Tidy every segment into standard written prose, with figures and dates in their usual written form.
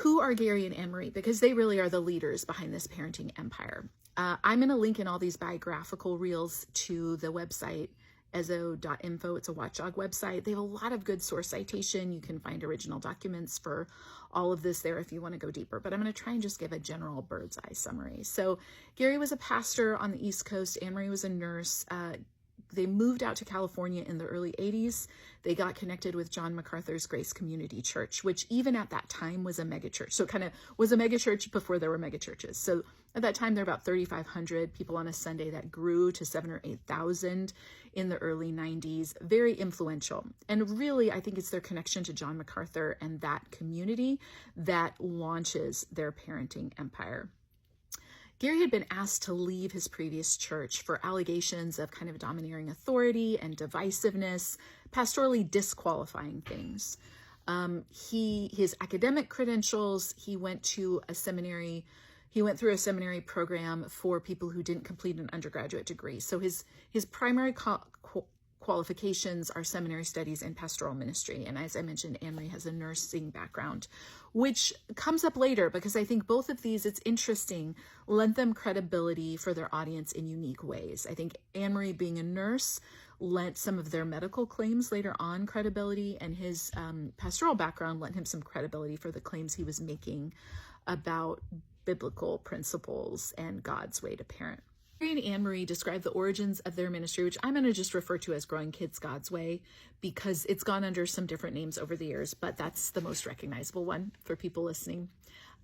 Who are Gary and Anne-Marie? Because they really are the leaders behind this parenting empire. I'm going to link in all these biographical reels to the website Ezzo.info. It's a watchdog website. They have a lot of good source citation. You can find original documents for all of this there if you want to go deeper, but I'm going to try and just give a general bird's eye summary. So Gary was a pastor on the East Coast. Anne-Marie was a nurse. They moved out to California in the early 80s. They got connected with John MacArthur's Grace Community Church, which even at that time was a megachurch. So it kind of was a megachurch before there were megachurches. So at that time, there were about 3,500 people on a Sunday. That grew to 7,000 or 8,000 in the early 90s. Very influential. And really, I think it's their connection to John MacArthur and that community that launches their parenting empire. Gary had been asked to leave his previous church for allegations of kind of domineering authority and divisiveness, pastorally disqualifying things. His academic credentials, he went through a seminary program for people who didn't complete an undergraduate degree. So his primary qualifications are seminary studies and pastoral ministry. And as I mentioned, Anne-Marie has a nursing background, which comes up later because I think both of these, it's interesting, lent them credibility for their audience in unique ways. I think Anne-Marie being a nurse lent some of their medical claims later on credibility, and his pastoral background lent him some credibility for the claims he was making about biblical principles and God's way to parent. Gary and Anne-Marie describe the origins of their ministry, which I'm going to just refer to as Growing Kids God's Way because it's gone under some different names over the years, but that's the most recognizable one for people listening.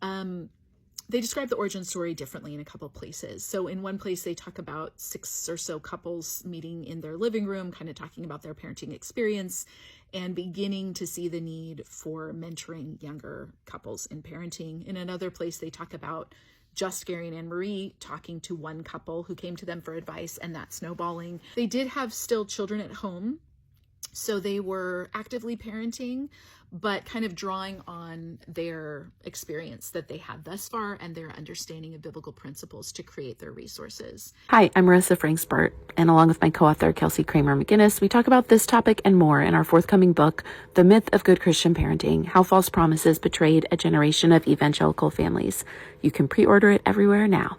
They describe the origin story differently in a couple of places. So in one place, they talk about 6 or so couples meeting in their living room, kind of talking about their parenting experience and beginning to see the need for mentoring younger couples in parenting. In another place, they talk about just Gary and Anne-Marie talking to one couple who came to them for advice and that snowballing. They did have still children at home, so they were actively parenting, but kind of drawing on their experience that they had thus far and their understanding of biblical principles to create their resources. Hi, I'm Marissa Frankspart, and along with my co-author, Kelsey Kramer McGinnis, we talk about this topic and more in our forthcoming book, The Myth of Good Christian Parenting, How False Promises Betrayed a Generation of Evangelical Families. You can pre-order it everywhere now.